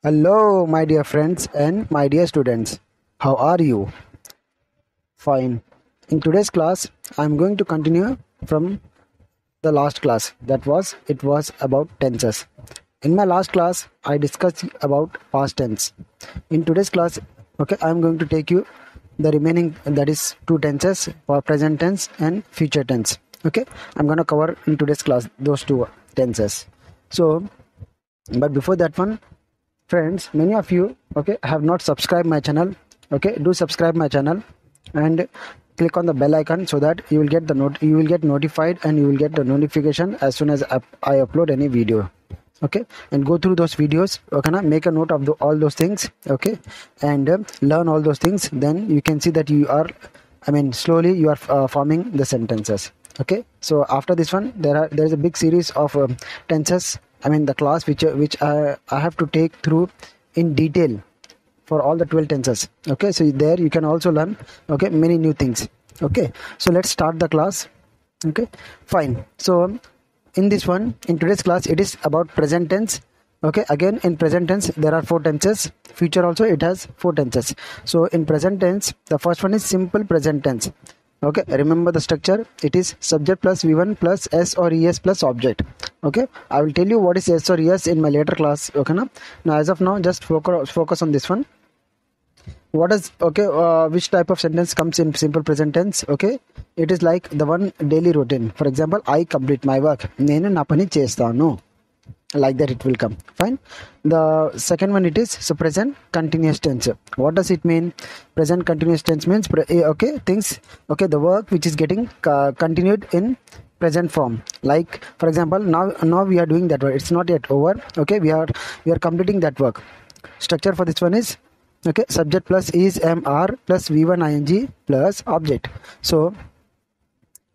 Hello, my dear friends and my dear students. How are you? Fine. In today's class, I'm going to continue from the last class. It was about tenses. In my last class, I discussed about past tense. In today's class, I'm going to take you the remaining, that is two tenses, for present tense and future tense. I'm going to cover in today's class those two tenses. But before that one, friends, many of you have not subscribed my channel. Do subscribe my channel and click on the bell icon so that you will get notified and you will get the notification as soon as I upload any video. And go through those videos, make a note of all those things, and learn all those things. Then you can see that you are, slowly you are forming the sentences. So after this one, there is a big series of tenses, the class which I have to take through in detail for all the 12 tenses. So there you can also learn many new things. So let's start the class. Fine. So in today's class, it is about present tense. Again, in present tense there are 4 tenses. Future also, it has 4 tenses. So in present tense, the first one is simple present tense. Remember the structure. It is subject plus v1 plus s or es plus object. I will tell you what is s or es in my later class. Now as of now, just focus on this one. What is which type of sentence comes in simple present tense? It is like the one daily routine. For example, I complete my work. Nenu na pani chestanu. Like that it will come. Fine. The second one, it is present continuous tense. What does it mean? Present continuous tense means the work which is getting continued in present form. Like for example, now we are doing that work. It's not yet over. We are completing that work. Structure for this one is subject plus is am are plus v1 ing plus object. So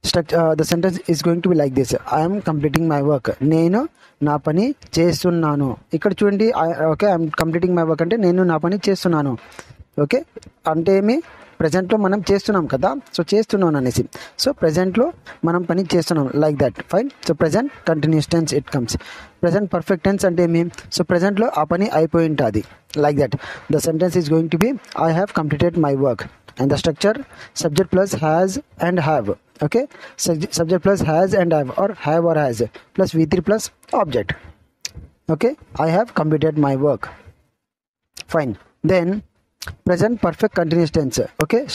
the sentence is going to be like this. I am completing my work. నేను నా పని చేస్తున్నాను. ఇక్కడ చూడండి, I'm completing my work అంటే నేను నా పని చేస్తున్నాను. అంటే ఏమి, ప్రజెంట్లో మనం చేస్తున్నాం కదా, సో చేస్తున్నాను అనేసి. సో ప్రజెంట్లో మనం పని చేస్తున్నాం, like that. Fine. So present continuous tense it comes. Present perfect tense అంటే ఏమి, సో ప్రజెంట్లో ఆ పని అయిపోయి ఉంటుంది, like that. The sentence is going to be I have completed my work. And the structure, subject plus has and have. Subject plus has and have or has plus v3 plus object. I have completed my work. Fine. Then present perfect continuous tense.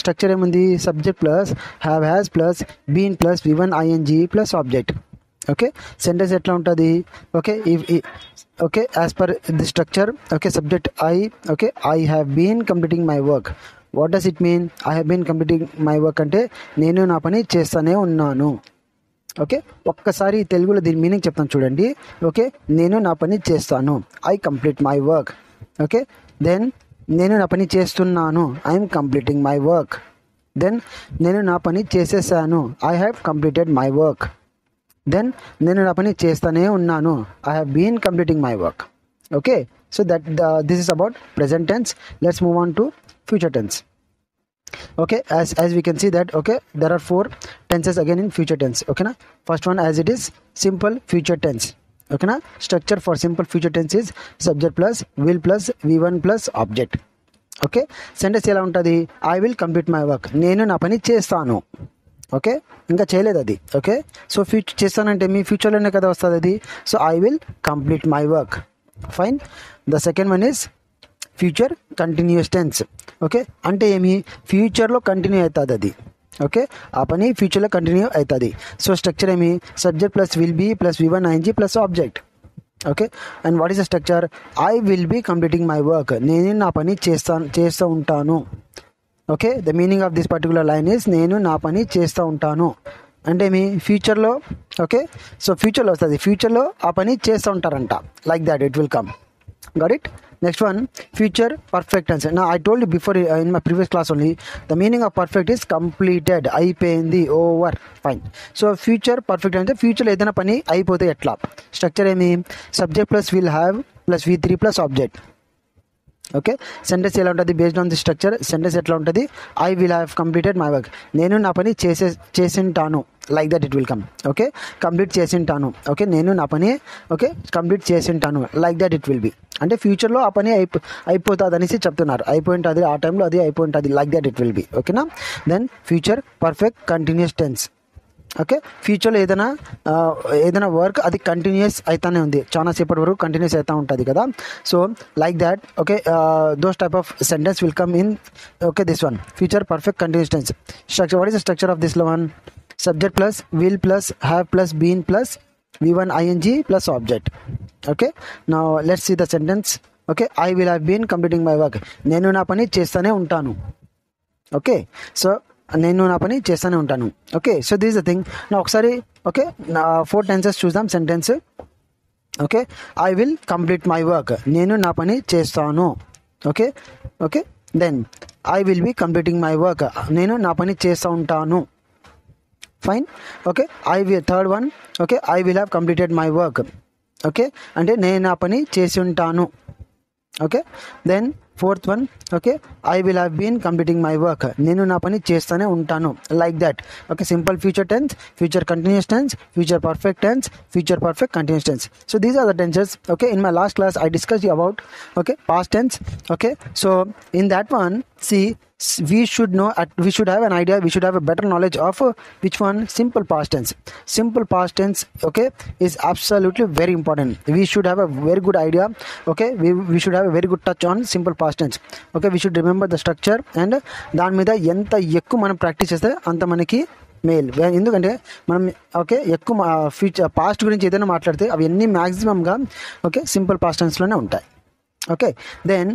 Structure emundi, subject plus have has plus been plus v1 ing plus object. Sentence etla untadi. As per the structure, subject I have been completing my work. What does it mean? I have been completing my work అంటే నేను నా పని చేస్తూనే ఉన్నాను. ఒక్కసారి తెలుగులో దీని meaning చెప్తాను చూడండి. నేను నా పని చేస్తాను, I complete my work. Then నేను నా పని చేస్తున్నాను, I'm completing my work. Then నేను నా పని చేసేసాను, I have completed my work. Then నేను నా పని చేస్తూనే ఉన్నాను, I have been completing my work. So that this is about present tense. Let's move on to future tense. As we can see that there are 4 tenses again in future tense. First one, as it is simple future tense. Structure for simple future tense is subject plus will plus v1 plus object. Sentence ఎలా ఉంటుంది? I will complete my work. నేను నా పని చేస్తాను. ఇంకా చేయలేదు అది. So చేస్తానంటే మీ ఫ్యూచర్లోనే కదా వస్తుంది అది. So I will complete my work. Fine. The second one is future continuous tense. అంటే ఏమి, ఫ్యూచర్లో కంటిన్యూ అవుతుంది అది. ఆ పని ఫ్యూచర్లో కంటిన్యూ అవుతుంది. సో స్ట్రక్చర్ ఏమి, subject plus will be plus v1 ing plus object. And what is the structure? I will be completing my work. నేను నా పని చేస్తూ ఉంటాను. The meaning of this particular line is నేను నా పని చేస్తూ ఉంటాను అంటే మీ ఫ్యూచర్లో. సో ఫ్యూచర్లో వస్తుంది, ఫ్యూచర్లో ఆ పని చేస్తూ ఉంటారంట, like that it will come. Got it? Next one, future perfect tense. Now I told you before in my previous class only, the meaning of perfect is completed, అయిపోయింది, over. Fine. So future perfect tense, ఫ్యూచర్లో ఏదైనా పని అయిపోతే ఎట్లా? Structure ఏమి, subject plus will have plus v3 plus object. Okay, sentence ఎలా ఉంటుంది based on the structure. Sentence ఎట్లా ఉంటుంది, I will have completed my work, నేను నా పని చేసింటాను, like that it will come. Okay, complete చేసింటాను, ఓకే, నేను నా పని ఓకే కంప్లీట్ చేసింటాను, like that it will be. అంటే ఫ్యూచర్లో ఆ పని అయిపోతుంది అనేసి చెప్తున్నారు, అయిపోయి ఉంటుంది ఆ టైంలో, అది అయిపోయి ఉంటుంది, like that it will be. ఓకేనా. Then future perfect continuous tense. Okay, ఫ్యూచర్లో ఏదైనా వర్క్ అది కంటిన్యూస్ అవుతానే ఉంది, చాలా సేపటి వరకు కంటిన్యూస్ అవుతూ ఉంటుంది కదా. So like that okay, those type of sentence will come in okay this one, future perfect continuous tense. Structure, what is the structure of this one? Subject plus will plus have plus been plus V1 ing plus object. Okay, now let's see the sentence. Okay, I will have been completing my work, నేను నా పని చేస్తూనే ఉంటాను. Okay, so నేను నా పని చేస్తూనే ఉంటాను. Okay, so this the thing. నా ఒకసారి ఓకే 4 టెన్సెస్ చూద్దాం sentence. Okay, I will complete my work, నేను నా పని చేస్తాను. Okay okay, then I will be completing my work, నేను నా పని చేస్తూ ఉంటాను. Fine. Okay, third one okay, I will have completed my work. Okay, అంటే నేను నా పని చేసి ఉంటాను. Okay, then fourth one okay, I will have been completing my work, నేను నా పని చేస్తూనే ఉంటాను, like that. Okay, simple future tense, future continuous tense, future perfect tense, future perfect continuous tense. So these are the tenses. Okay, in my last class I discussed about okay past tense. Okay, so in that one, see, we should have an idea, we should have a better knowledge of which one? Simple past tense. Simple past tense okay is absolutely very important. We should have a very good idea. Okay, we should have a very good touch on simple past tense. Okay, we should remember the structure and దాని మీద ఎంత ఎక్కువ మనం practice చేస్తే అంత మనకి mail. ఎందుకంటే మనం ఓకే ఎక్కువ ఫ్యూచర్ పాస్ట్ గురించి ఏదైనా మాట్లాడితే అవి అన్నీ మ్యాక్సిమంగా ఓకే సింపుల్ పాస్ట్ టెన్స్లోనే ఉంటాయి. Okay, then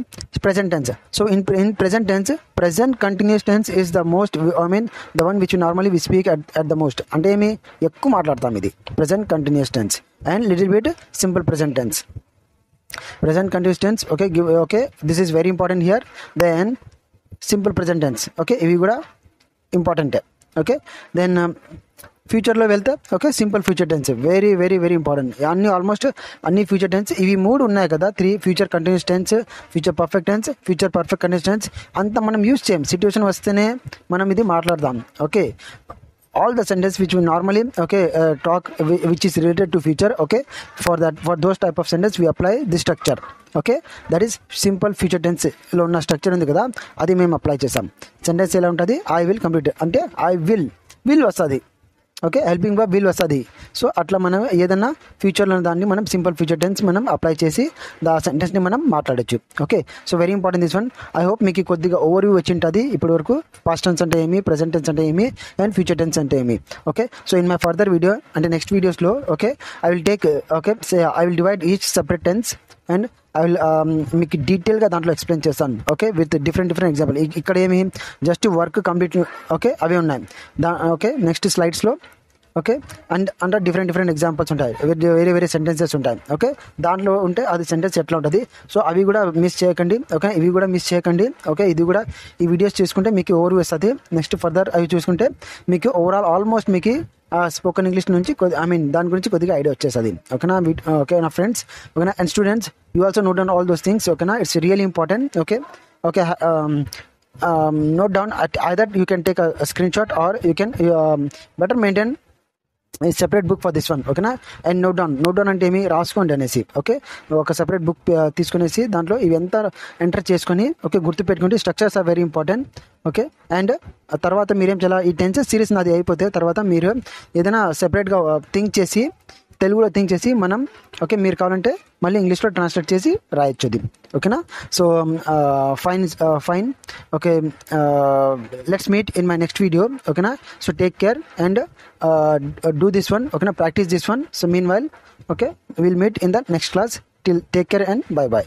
present tense. So in present tense, present continuous tense is the most, I mean the one which normally we speak at the most. అంటే ఏమి ఎక్కువ మాట్లాడతాం ఇది present continuous tense and little bit simple present tense. Present continuous tense okay okay, this is very important here. Then simple present tense okay, ఇవి కూడా ఇంపార్టెంటే. Okay, then ఫ్యూచర్లో వెళ్తే okay simple future tense very very very important. Almost అన్ని future tense ఇవి 3 ఉన్నాయి కదా, 3 future continuous tense, future perfect tense, future perfect continuous tense. అంతా మనం యూజ్ చేయం, సిచ్యువేషన్ వస్తేనే మనం ఇది మాట్లాడదాం. Okay, all the sentence which we normally okay talk which is related to future. Okay, for those type of sentence we apply the structure. Okay, that is simple future టెన్స్లో ఉన్న structure ఉంది కదా, అది మేము apply చేసాం. Sentence ఎలా ఉంటుంది, I will complete అంటే I will వస్తుంది. ఓకే, హెల్పింగ్ వర్బ్ విల్ వస్తుంది. సో అట్లా మనం ఏదన్నా ఫ్యూచర్లో దాన్ని మనం సింపుల్ ఫ్యూచర్ టెన్స్ మనం అప్లై చేసి దా సెంటెన్స్ని మనం మాట్లాడచ్చు. Okay, so very important this one. I hope మీకు కొద్దిగా ఓవర్ వ్యూ వచ్చి ఉంటుంది ఇప్పటి వరకు, పాస్ట్ టెన్స్ అంటే ఏమి, ప్రెజెంట్ టెన్స్ అంటే ఏమి, అండ్ ఫ్యూచర్ టెన్స్ అంటే ఏమి. Okay, so in my further video అంటే నెక్స్ట్ వీడియోస్లో okay I will take okay I will divide each separate tense and I will మీకు డీటెయిల్గా దాంట్లో ఎక్స్ప్లెయిన్ చేస్తాను. Okay, with different example. ఇక్కడ ఏమి జస్ట్ వర్క్ కంప్లీట్ ఓకే అవే ఉన్నాయి ఓకే నెక్స్ట్ స్లైడ్స్లో. ఓకే, అండ్ అంటే డిఫరెంట్ ఎగ్జాంపుల్స్ ఉంటాయి, వేరే వేరే సెంటెన్సెస్ ఉంటాయి. ఓకే, దాంట్లో ఉంటే అది సెంటెన్స్ ఎట్లా ఉంటుంది. సో అవి కూడా మిస్ చేయకండి. ఓకే, ఇవి కూడా మిస్ చేయకండి. ఓకే, ఇది కూడా ఈ వీడియోస్ చూసుకుంటే మీకు ఓవర్ వస్తుంది. నెక్స్ట్ ఫర్దర్ అవి చూసుకుంటే మీకు ఓవరాల్ ఆల్మోస్ట్ మీకు స్పోకెన్ ఇంగ్లీష్ నుంచి దాని గురించి కొద్దిగా ఐడియా వచ్చేస్తుంది. ఓకేనా ఓకే నా ఫ్రెండ్స్. ఓకేనా, and students you also note down all those things. ఓకేనా, it's really important. Okay okay, note down either you can take a screenshot or you can better maintain separate book for this one. ఓకేనా, and note down అంటే ఏమి రాసుకోండి అనేసి. Okay, ఒక separate book తీసుకునేసి దాంట్లో ఇవి ఎంత ఎంటర్ చేసుకొని ఓకే గుర్తుపెట్టుకుంటే structures are very important. Okay, and తర్వాత మీరేం చేయాలి, ఈ టెన్సెస్ సిరీస్ నాది అయిపోతే తర్వాత మీరు ఏదైనా సెపరేట్గా థింక్ చేసి తెలుగులో థింక్ చేసి మనం ఓకే మీరు కావాలంటే మళ్ళీ ఇంగ్లీష్లో ట్రాన్స్లేట్ చేసి రాయొచ్చు అది. ఓకేనా, so fine okay, let's meet in my next video. ఓకేనా, so take care and do this one. ఓకేనా, practice this one. So meanwhile okay will meet in the next class. Till take care and bye.